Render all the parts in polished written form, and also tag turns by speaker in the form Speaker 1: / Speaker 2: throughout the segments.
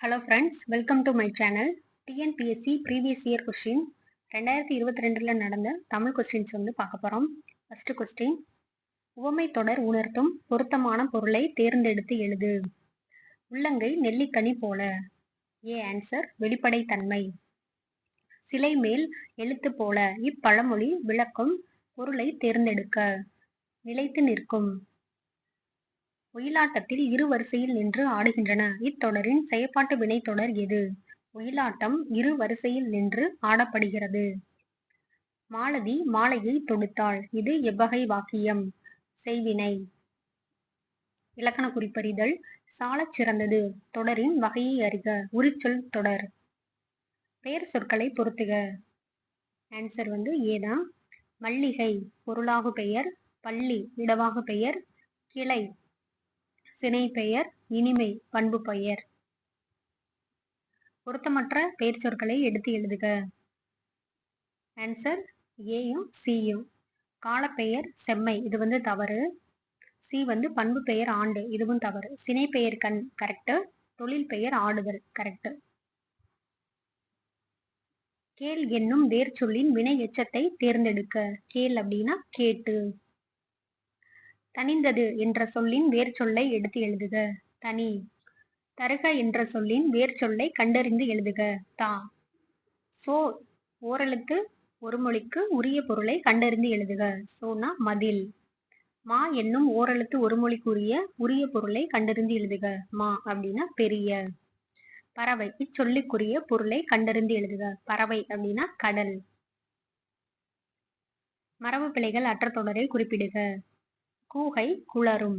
Speaker 1: Hello friends, welcome to my channel. TNPSC previous year question 2022ல நடந்த Tamil questions பார்க்க போறோம். First question, உவமை தொடர் உணர்த்தும் பொருத்தமான பொருளை தேர்ந்தெடுத்து எழுது. உள்ளங்கை நெல்லிக்கனி போல. A answer, வெளிப்படை தன்மை. சிலை மேல் எழுத்து போல. இப்பழமொழி விளக்கும் பொருளை தேர்ந்தெடுக்க. நிலைத்து நிற்கும். ஒயிலாட்டத்தில் இரு வரிசையில் நின்று ஆடுகின்றன. இத்தொடரின் செயற்பாட்டு வினைத்தொடர் எது? ஒயிலாட்டம் இரு வரிசையில் நின்று ஆடப்படுகிறது. மாலதி மாலையை தொடுத்தாள். இது எவ்வகை வாக்கியம்? செய்வினை. இலக்கண குறிப்பறிதல். சாலச் சிறந்தது. தொடரின் வகையை அறிக. உரிச்சொல் தொடர். பெயர் சொற்களை பொருத்துக. ஆன்சர் ஏதான். மல்லிகை பொருளாகு பெயர், பள்ளி இடவாகு பெயர், கிளை சினை பெயர், இனிமை பண்பு பெயர். பொருத்தமற்ற பெயர் சொற்களை எடுத்து எழுதுக. ஆன்சர் ஏயும் சியும். காலப்பெயர் செம்மை, இது தவறு. சி பண்பு பெயர் ஆண்டு, இதுவும் தவறு. சினை பெயர் கண் கரெக்ட். தொழில் பெயர் ஆடுதல் கரெக்ட். கேள் என்னும் வேர் சொல்லின் வினை எச்சத்தை தேர்ந்தெடுக்க. கேள் அப்படின்னா கேட்டு. தனிந்தது என்ற சொல்லின் வேர் சொல்லை எடுத்து எழுதுக. தனி. தருக என்ற சொல்லின் வேர் சொல்லை கண்டறிந்து எழுதுக. தா. சோ ஓரெழுத்து ஒரு மொழிக்கு உரிய பொருளை கண்டறிந்து எழுதுக. சோனா மதில். மா என்னும் ஓரெழுத்து ஒரு மொழிக்கு உரிய பொருளை கண்டறிந்து எழுதுக. மா அப்படின்னா பெரிய. பறவை இச்சொல்லுக்குரிய பொருளை கண்டறிந்து எழுதுக. பறவை அப்படின்னா கடல். மரபு பிழைகள் அற்ற தொடரை குறிப்பிடுக. கூகை குளரும்.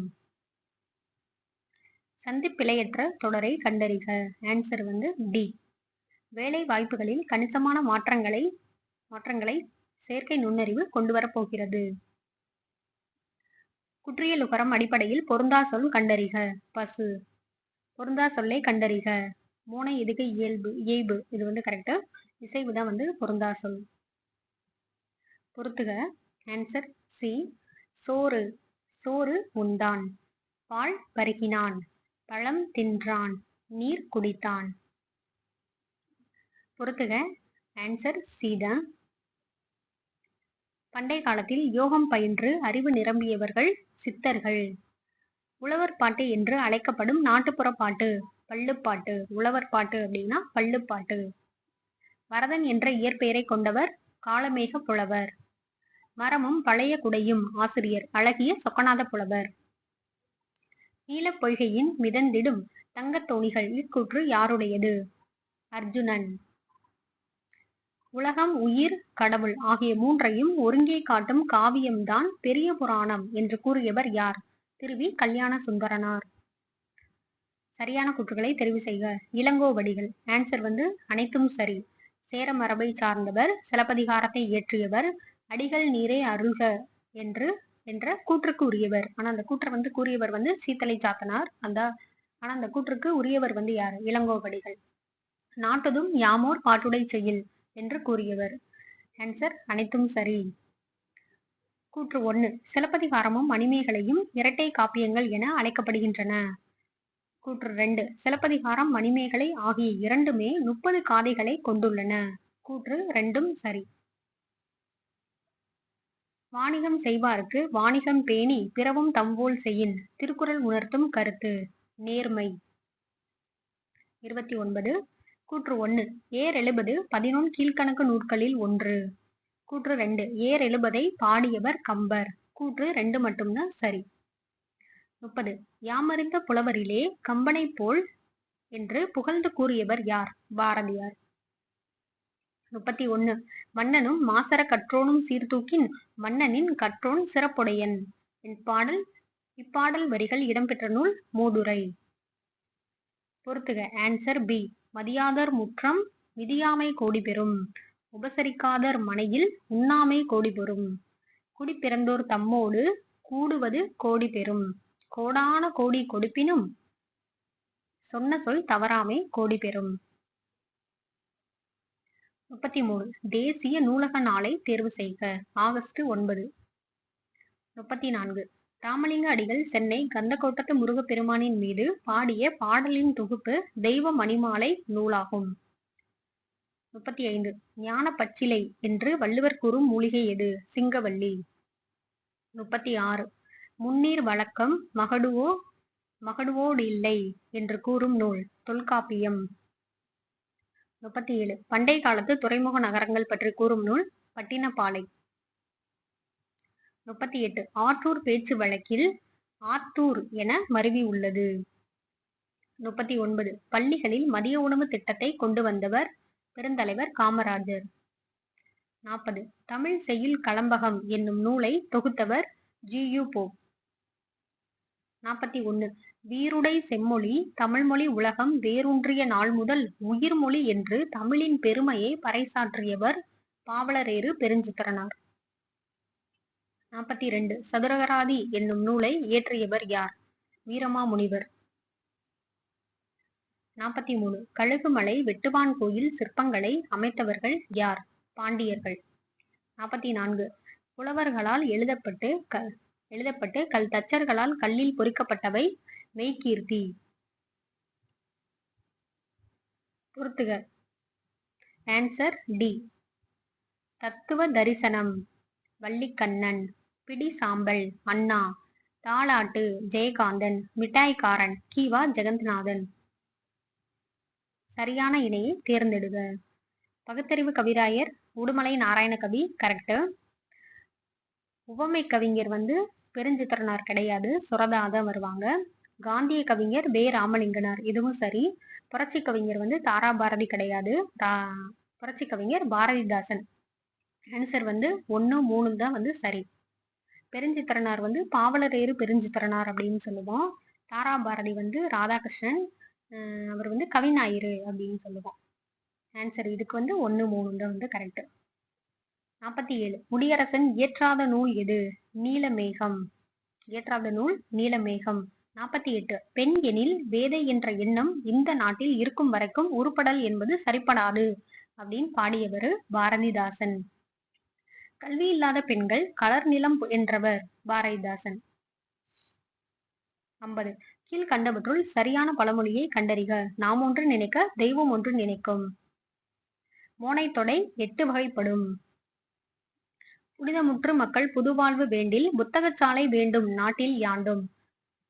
Speaker 1: சந்திப்பிழையற்ற தொடரை கண்டறிக. Answer D. வேலை வாய்ப்புகளில் கணிசமான மாற்றங்களை செயற்கை நுண்ணறிவு கொண்டு வரப்போகிறது. குற்றியலுகரம் அடிப்படையில் பொருந்தா சொல் கண்டறிக. பசு. பொருந்தா சொல்லை கண்டறிக. மோனை எதுக்கு இயல்பு, இது கரெக்ட். இசைவுதான் பொருந்தா சொல். பொறுத்துக. Answer C. சோறு சோறு உண்டான். பால் பருகினான். பழம் தின்றான். நீர் குடித்தான். பொறுத்துக. ஆன்சர் சி தான். பண்டை காலத்தில் யோகம் பயின்று அறிவு நிரம்பியவர்கள் சித்தர்கள். உழவர் பாட்டு என்று அழைக்கப்படும் நாட்டுப்புற பாட்டு பள்ளுப்பாட்டு. உழவர் பாட்டு அப்படின்னா பள்ளுப்பாட்டு. வரதன் என்ற இயற்பெயரை கொண்டவர் காளமேக புலவர். மரமும் பழைய குடையும் ஆசிரியர் அழகிய சொக்கநாத புலவர். நீலப் பொய்கையின் மிதந்திடும் தங்கத் தோணிகள் இக்கூற்று யாருடையது? அர்ஜுனன். உலகம், உயிர், கடவுள் ஆகிய மூன்றையும் ஒருங்கே காட்டும் காவியம்தான் பெரிய புராணம் என்று கூறியவர் யார்? திருவி கல்யாண சுந்தரனார். சரியான கூற்றுகளை தெரிவு செய்க. இளங்கோவடிகள். ஆன்சர் அனைத்தும் சரி. சேர மரபை சார்ந்தவர். சிலப்பதிகாரத்தை இயற்றியவர். அடிகள் நீரே அருள்க என்ற கூற்றுக்கு உரியவர். ஆனா அந்த கூற்றை கூறியவர் சீத்தலை சாத்தனார். ஆனா அந்த கூற்றுக்கு உரியவர் யாரு? இளங்கோவடிகள். நாட்டுதும் யாமோர் பாட்டுடை செய்யில் என்று கூறியவர். ஆன்சர் அனைத்தும் சரி. கூற்று 1, சிலப்பதிகாரமும் மணிமேகலையும் இரட்டை காப்பியங்கள் என அழைக்கப்படுகின்றன. கூற்று 2, சிலப்பதிகாரம் மணிமேகலை ஆகிய இரண்டுமே 30 காதைகளை கொண்டுள்ளன. கூற்று 2ம் சரி. வாணிகம் செய்வார்க்கு வாணிகம் பேணி பிறவும் தம்போல் செய்யின். திருக்குறள் உணர்த்தும் கருத்து. நேர்மை. 29. கூற்று 1, ஏர் எழுபது 11 கீழ்கணக்கு நூற்களில் ஒன்று. கூற்று 2, ஏர் எழுபதை பாடியவர் கம்பர். கூற்று 2 மட்டும்தான் சரி. 30. யாமறிந்த புலவரிலே கம்பனை போல் என்று புகழ்ந்து கூறியவர் யார்? பாரதியார். 31. மன்னனும் மாசற கற்றோனும் சீர்தூக்கின் மன்னனின் கற்றோன் சிறப்புடையன். இப்பாடல் வரிகள் இடம்பெற்ற நூல் மூதுரை. பொறுத்துக. Answer B. மதியாதர் முற்றம் மிதியாமை கோடி பெறும். உபசரிக்காதர் மனையில் உண்ணாமை கோடி பெறும். குடிப்பிறந்தோர் தம்மோடு கூடுவது கோடி பெறும். கோடான கோடி கொடுப்பினும் சொன்ன சொல் தவறாமை கோடி பெறும். 33. தேசிய நூலக நாளை தேர்வு செய்க. ஆகஸ்ட் 9. 34. ராமலிங்க அடிகள் சென்னை கந்தக்கோட்டத்து முருகப்பெருமானின் மீது பாடிய பாடலின் தொகுப்பு தெய்வ மணிமாலை நூலாகும். 35. ஞான பச்சிலை என்று வள்ளுவர் கூறும் மூலிகை எது? சிங்கவல்லி. 36. முன்னீர் வழக்கம் மகடுவோடில்லை என்று கூறும் நூல் தொல்காப்பியம். 37. பண்டை காலத்து துறைமுக நகரங்கள் பற்றி கூறும் நூல் பட்டினப்பாலை. 38. ஆற்றூர் பேச்சு வழக்கில் ஆத்தூர் என மருவி உள்ளது. 39. பள்ளிகளில் மதிய உணவு திட்டத்தை கொண்டு வந்தவர் பெருந்தலைவர் காமராஜர். 40. தமிழ் செய்யுள் கலம்பகம் என்னும் நூலை தொகுத்தவர் ஜி.யு. போப். 41. வீருடை செம்மொழி தமிழ்மொழி உலகம் வேரூன்றிய நாள் முதல் உயிர்மொழி என்று தமிழின் பெருமையை பறைசாற்றியவர் பாவலரேறு பெருஞ்சித்திரனார். 42. சதுரகராதி என்னும் நூலை இயற்றியவர் யார்? வீரமாமுனிவர். 43. கழுகுமலை வெட்டுவான் கோயில் சிற்பங்களை அமைத்தவர்கள் யார்? பாண்டியர்கள். 44. புலவர்களால் எழுதப்பட்டு கல் தச்சர்களால் கல்லில் பொறிக்கப்பட்டவை மெய்கீர்த்தி. பொறுத்துக. Answer D. தத்துவ தரிசனம் வள்ளிக்கண்ணன், பிடி சாம்பல் அண்ணா, தாலாட்டு ஜெயகாந்தன், மிட்டாய்க்காரன் கி.வா. ஜெகந்நாதன். சரியான இணையை தேர்ந்தெடுக. பகுத்தறிவு கவிராயர் உடுமலை நாராயணகவி கரெக்ட். உவமை கவிஞர் பெருஞ்சித்திரனார் கிடையாது, சுரதாதான் வருவாங்க. காந்திய கவிஞர் வே. ராமலிங்கனார், இதுவும் சரி. புரட்சி கவிஞர் தாரா பாரதி கிடையாது, புரட்சி கவிஞர் பாரதிதாசன். ஆன்சர் 1, 3 தான் சரி. பெருஞ்சித்திரனார் பாவலரேறு பெருஞ்சித்திரனார் அப்படின்னு சொல்லுவோம். தாரா பாரதி ராதாகிருஷ்ணன், அவர் கவிஞாயிறு அப்படின்னு சொல்லுவோம். ஆன்சர் இதுக்கு 1, 3 தான் கரெக்ட். 47. முடியரசன் இயற்றாத நூல் எது? நீலமேகம். இயற்றாத நூல் நீலமேகம். 48. பெண் எனில் வேதை என்ற எண்ணம் இந்த நாட்டில் இருக்கும் வரைக்கும் உருப்படல் என்பது சரிப்படாது அப்படின்னு பாடியவர் பாரதிதாசன். கல்வி இல்லாத பெண்கள் கலர் நிலம் என்றவர் பாரதிதாசன். 50. கீழ்கண்டவற்றுள் சரியான பழமொழியை கண்டறிக. நாம் ஒன்று நினைக்க தெய்வம் ஒன்று நினைக்கும். மோனைத்தொடை 8 வகைப்படும். புனிதமுற்று மக்கள் புதுவாழ்வு வேண்டில் புத்தகச்சாலை வேண்டும் நாட்டில் யாண்டும்.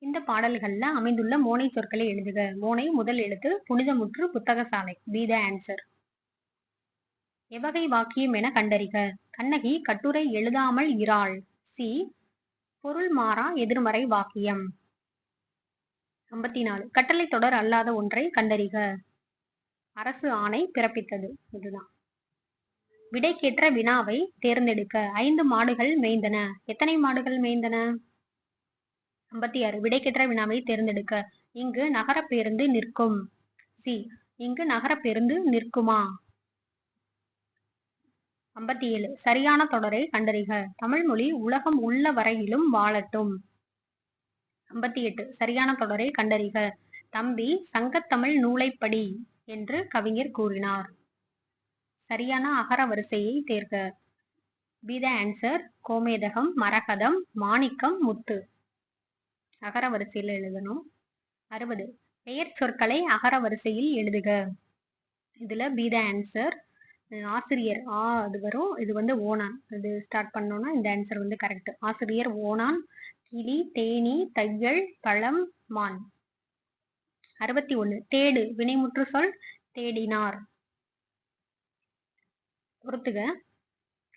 Speaker 1: இந்த பாடல்கள்ல அமைந்துள்ள மோனை சொற்களை எழுதுக. மோனை முதல் எழுத்து, புனிதமுற்று, புத்தகசாலை. B the answer. எவகை வாக்கியம் என கண்டறிக. கண்ணகி கட்டுரை எழுதாமல் இராள். சி. பொருள் மாறா எதிர்மறை வாக்கியம். 54. கட்டளை தொடர் அல்லாத ஒன்றை கண்டறிக. அரசு ஆணை பிறப்பித்தது. இதுதான். விடைக்கேற்ற வினாவை தேர்ந்தெடுக்க. 5 மாடுகள் மேய்ந்தன. எத்தனை மாடுகள் மேய்ந்தன? 56. விடைக்கேற்ற வினாவை தேர்ந்தெடுக்க. இங்கு நகர பேருந்து நிற்கும். சி. இங்கு நகர பேருந்து நிற்குமா? 57. சரியான தொடரை கண்டறிக. தமிழ்மொழி உலகம் உள்ள வரையிலும் வாழட்டும். 58. சரியான தொடரை கண்டறிக. தம்பி சங்கத்தமிழ் நூலைப்படி என்று கவிஞர் கூறினார். சரியான அகர வரிசையை தேர்க. B the answer. கோமேதகம், மரகதம், மாணிக்கம், முத்து. அகர வரிசையில் எழுதணும். 60. பெயர் சொற்களை அகர வரிசையில் எழுதுக. இதுல பி த ஆன்சர். ஆசிரியர் அது வரும். இது ஓனான். இது ஸ்டார்ட் பண்ணோம்னா இந்த ஆன்சர் கரெக்ட். ஆசிரியர் ஓனான், கிளி, தேனி, தையல், பழம், மான். 61. தேடு வினைமுற்று சொல் தேடினார். பொறுத்துக.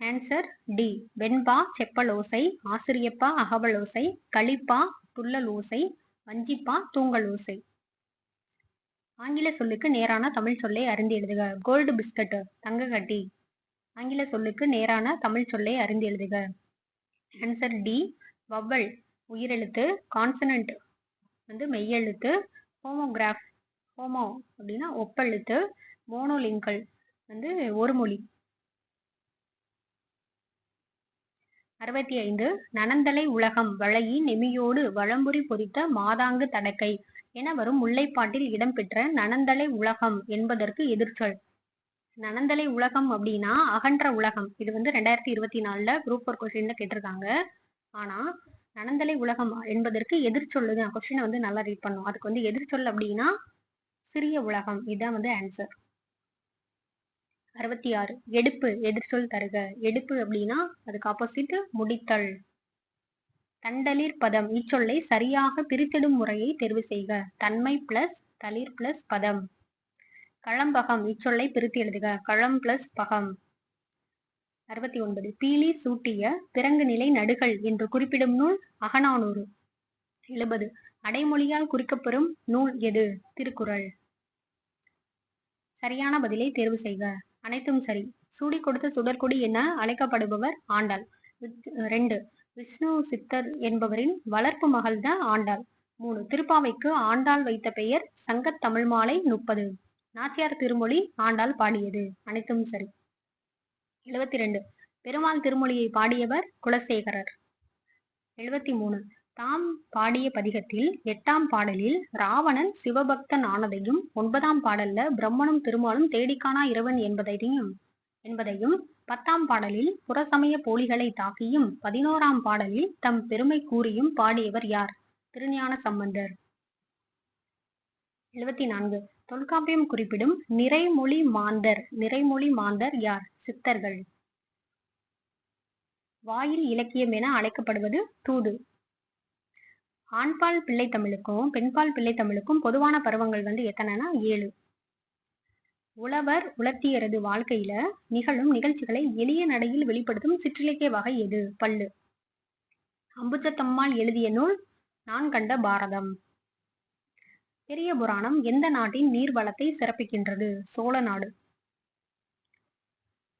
Speaker 1: Answer D. வெண்பா செப்பலோசை, ஆசிரியப்பா அகவலோசை, களிப்பா துள்ளலோசை, வஞ்சிப்பா தூங்கலோசை. ஆங்கில சொல்லுக்கு நேரான தமிழ் சொல்லை அறிந்து எழுதுக. கோல்டு பிஸ்கட் தங்க கட்டி. ஆங்கில சொல்லுக்கு நேரான தமிழ் சொல்லை அறிந்து எழுதுக. Answer D. வவ்வல் உயிரெழுத்து, கான்சனன்ட் மெய்யெழுத்து, ஹோமோகிராஃப் ஹோமோ அப்படின்னா ஒப்பெழுத்து, மோனோலிங்கல் ஒரு மொழி. 65. நனந்தலை உலகம் வளையி நெமியோடு வளம்புரி பொறித்த மாதாங்கு தடக்கை என வரும் முல்லைப்பாட்டில் இடம்பெற்ற நனந்தலை உலகம் என்பதற்கு எதிர்ச்சொல். நனந்தலை உலகம் அப்படின்னா அகன்ற உலகம். இது 2024 குரூப் 4 கொஸ்டின்ல கேட்டிருக்காங்க. ஆனா நனந்தலை உலகம் என்பதற்கு எதிர்ச்சொல்லுங்க. கொஸ்டினை வந்து நல்லா ரீட் பண்ணும். அதுக்கு வந்து எதிர்ச்சொல் அப்படின்னா சிறிய உலகம். இதுதான் வந்து ஆன்சர். 66 எடுப்பு எதிர்ச்சொல் தருக. எடுப்பு அப்படின்னா அதுக்கு ஆப்போசிட் முடித்தல். தண்டலிர் பதம் இச்சொல்லை சரியாக பிரித்திடும் முறையை தேர்வு செய்க. தன்மை பிளஸ் தளிர் பிளஸ் பதம். களம்பகம் இச்சொல்லை பிரித்து எழுதுக. களம் பிளஸ் பகம். 69 பீலி சூட்டிய பிறங்கு நிலை நடுகள் என்று குறிப்பிடும் நூல் அகநானூறு. 70 அடைமொழியால் குறிக்கப்பெறும் நூல் எது? திருக்குறள். சரியான பதிலை தேர்வு செய்க. அனைத்தும் சரி. சூடி கொடுத்த சுடற்கொடி என அழைக்கப்படுபவர் ஆண்டாள். 2 விஷ்ணு சித்தர் என்பவரின் வளர்ப்பு மகள் தான் ஆண்டாள். 3 திருப்பாவைக்கு ஆண்டாள் வைத்த பெயர் சங்கத் தமிழ் மாலை 30. நாச்சியார் திருமொழி ஆண்டாள் பாடியது. அனைத்தும் சரி. 72 பெருமாள் திருமொழியை பாடியவர் குலசேகரர். 73 தாம் பாடிய பதிகத்தில் 8ஆம் பாடலில் ராவணன் சிவபக்தன் ஆனதையும் 9ஆம் பாடல்ல பிரம்மனும் திருமாலும் தேடிக்காணா இறைவன் என்பதையும் 10ஆம் பாடலில் புறசமய போலிகளை தாக்கியும் 11ஆம் பாடலில் தம் பெருமை கூறியும் பாடியவர் யார்? திருஞான சம்பந்தர். 74 தொல்காப்பியம் குறிப்பிடும் நிறைமொழி மாந்தர் யார்? சித்தர்கள். வாயில் இலக்கியம் என அழைக்கப்படுவது தூது. ஆண்பால் பிள்ளை தமிழுக்கும் பெண்பால் பிள்ளை தமிழுக்கும் பொதுவான பருவங்கள் வந்து எத்தனைனா 7. உழவர் உலத்தியரது வாழ்க்கையில நிகழும் நிகழ்ச்சிகளை எளிய நடையில் வெளிப்படுத்தும் சிற்றிலக்கிய வகை எது? பள்ளு. அம்புஜத்தம்மாள் எழுதிய நூல் நான் கண்ட பாரதம். பெரிய புராணம் எந்த நாட்டின் நீர் வளத்தை சிறப்பிக்கின்றது? சோழ நாடு.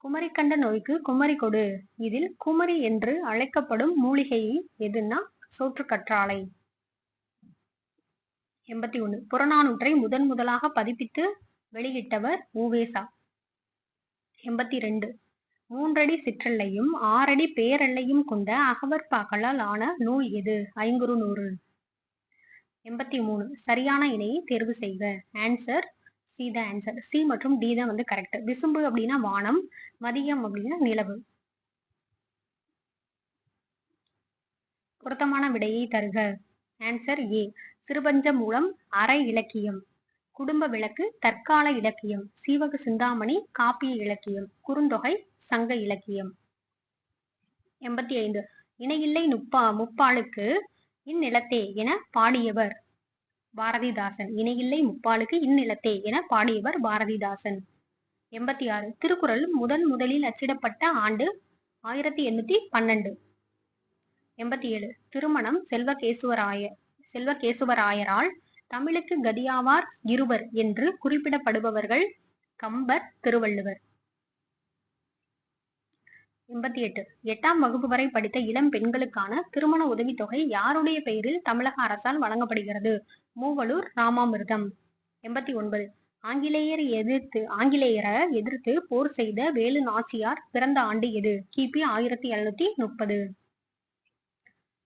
Speaker 1: குமரி கண்ட நோய்க்கு குமரி கொடு. இதில் குமரி என்று அழைக்கப்படும் மூலிகை எதுன்னா சோற்றுக்கற்றாழை. 81 புறநானூற்றை முதலாக பதிப்பித்து வெளியிட்டவர் உவேசா. 82 3 அடி சிற்றெல்லையும் 6 அடி பேரெல்லையும் கொண்ட அகவற்பாக்களால் ஆன நூல் எது? ஐங்குறுநூறு. 83 சரியான இணையை தேர்வு செய்க. ஆன்சர் சி தான் ஆன்சர். சி மற்றும் டி தான் வந்து கரெக்ட். விசும்பு அப்படின்னா வானம், மதியம் அப்படின்னா நிலவு. பொருத்தமான விடையை தருக. Answer A. சிறுபஞ்ச மூலம் அரை இலக்கியம், குடும்ப விளக்கு தற்கால இலக்கியம், சீவக சிந்தாமணி காப்பிய இலக்கியம், குறுந்தொகை சங்க இலக்கியம். 85 இணையில்லை முப்பாலுக்கு இந்நிலத்தே என பாடியவர் பாரதிதாசன். இணையில்லை முப்பாலுக்கு இந்நிலத்தே என பாடியவர் பாரதிதாசன். 86 திருக்குறள் முதலில் அச்சிடப்பட்ட ஆண்டு 1812. 87 திருமணம் செல்வகேசுவராயரால் தமிழுக்கு கதியாவார் இருவர் என்று குறிப்பிடப்படுபவர்கள் கம்பர், திருவள்ளுவர். 88 8ஆம் வகுப்பு வரை படித்த இளம் பெண்களுக்கான திருமண உதவித்தொகை யாருடைய பெயரில் தமிழக அரசால் வழங்கப்படுகிறது? மூவலூர் ராமாமிர்தம். 89 ஆங்கிலேயரை எதிர்த்து போர் செய்த வேலு நாச்சியார் பிறந்த ஆண்டு எது? கிபி 1730.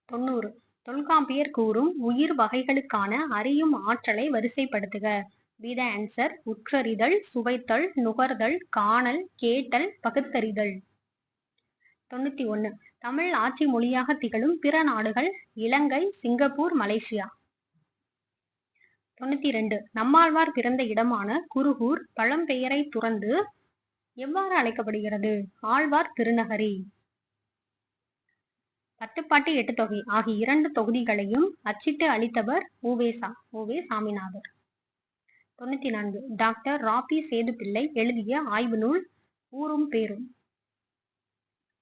Speaker 1: 90 தொல்காப்பியர் கூறும் உயிர் வகைகளுக்கான அறியும் ஆற்றலை வரிசைப்படுத்துக. B the answer. உற்றறிதல், சுவைத்தல், நுகர்தல், காணல், கேட்டல், பகுத்தறிதல். 91 தமிழ் ஆட்சி மொழியாக திகழும் பிற நாடுகள் இலங்கை, சிங்கப்பூர், மலேசியா. 92 நம்மாழ்வார் பிறந்த இடமான குருகூர் பழம்பெயரை துறந்து எவ்வாறு அழைக்கப்படுகிறது? ஆழ்வார் திருநகரி. 10 பாட்டு 8 தொகை ஆகிய 2 தொகுதிகளையும் அச்சிட்டு அளித்தவர் உவேசா. சாமிநாதர். 94 டாக்டர் ராபி சேதுப்பிள்ளை எழுதிய ஆய்வு நூல் ஊரும் பேரும்.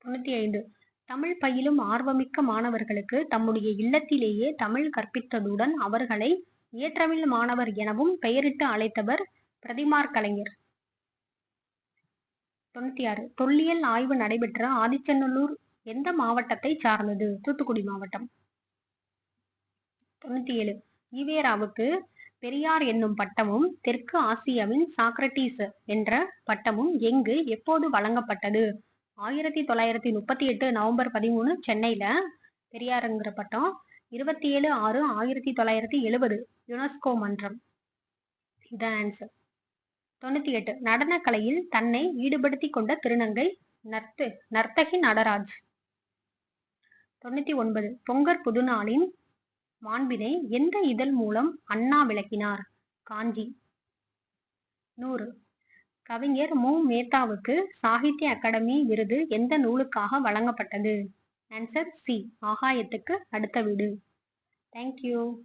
Speaker 1: 95 தமிழ் பயிலும் ஆர்வமிக்க மாணவர்களுக்கு தம்முடைய இல்லத்திலேயே தமிழ் கற்பித்ததுடன் அவர்களை இயற்றமிழ் மாணவர் எனவும் பெயரிட்டு அழைத்தவர் பிரதிமார் கலைஞர். 96 தொல்லியல் ஆய்வு நடைபெற்ற ஆதிச்சநல்லூர் எந்த மாவட்டத்தை சார்ந்தது? தூத்துக்குடி மாவட்டம். 97 ஈவேராவுக்கு பெரியார் என்னும் பட்டமும் தெற்கு ஆசியாவின் சாக்ரட்டிஸ் என்ற பட்டமும் எங்கு எப்போது வழங்கப்பட்டது? 1938 நவம்பர் 13 சென்னையில பெரியாருங்கிற பட்டம். 27/6/1970 யுனெஸ்கோ மன்றம். இதான் ஆன்சர். 98 நடன கலையில் தன்னை ஈடுபடுத்தி கொண்ட திருநங்கை நர்த்தகி நடராஜ். 99. பொங்கற் புதுநாளின் மாண்பினை எந்த இதழ் மூலம் அண்ணா விளக்கினார்? காஞ்சி. 100. கவிஞர் மு. மேத்தாவுக்கு சாகித்ய அகாடமி விருது எந்த நூலுக்காக வழங்கப்பட்டது? Answer C. ஆகாயத்துக்கு அடுத்த வீடு. தேங்க்யூ.